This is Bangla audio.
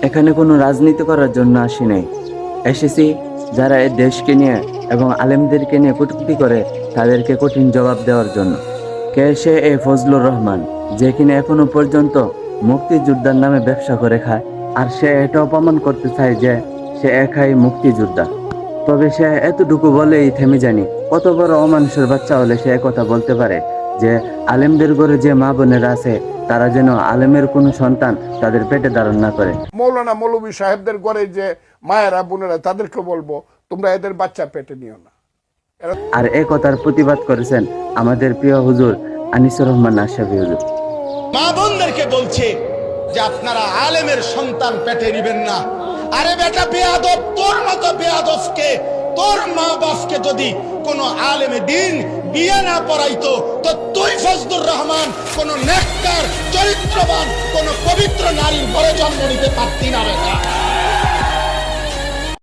এখানে কোনো রাজনীতি করার জন্য আসি নাই। এসেছি যারা এই দেশকে নিয়ে এবং আলেমদেরকে নিয়ে কটূক্তি করে তাদেরকে কঠিন জবাব দেওয়ার জন্য। কে সে এই ফজলুর রহমান, যে কিনা এখনো পর্যন্ত মুক্তিযোদ্ধার নামে ব্যবসা করে খায়, আর সে এটা অপমান করতে চায় যে সে একাই মুক্তিযোদ্ধা। তবে সে এতটুকু বলেই থেমে জানি, কত বড় অমানুষের বাচ্চা হলে সে কথা বলতে পারে যে আলেমদের ঘরে যে মা বোনেরা আছে তারা যেন আলেমের কোনো সন্তান তাদের পেটে ধারণ না করে। মৌলানা মৌলভী সাহেবদের ঘরে যে মায়েরা বোনেরা, তাদেরকে বলবো তোমরা এদের বাচ্চা পেটে নিও না। আর এ কথার প্রতিবাদ করেছেন আমাদের প্রিয় হুজুর আনিসুর রহমান আশরাফি হুজুর। মা বোনদেরকে বলছে যে আপনারা আলেমের সন্তান পেটে নিবেন না। আরে বেটা বেয়াদব, তোর মতো বেয়াদবকে, তোর মা বাপকে যদি কোন আলেমে দিন বিয়ে না পড়াইতো, তো তুই ফজলুর রহমান কোন নেককার চরিত্রবান কোন পবিত্র নারীর ঘরে জন্ম নিতে পারতি না বেটা।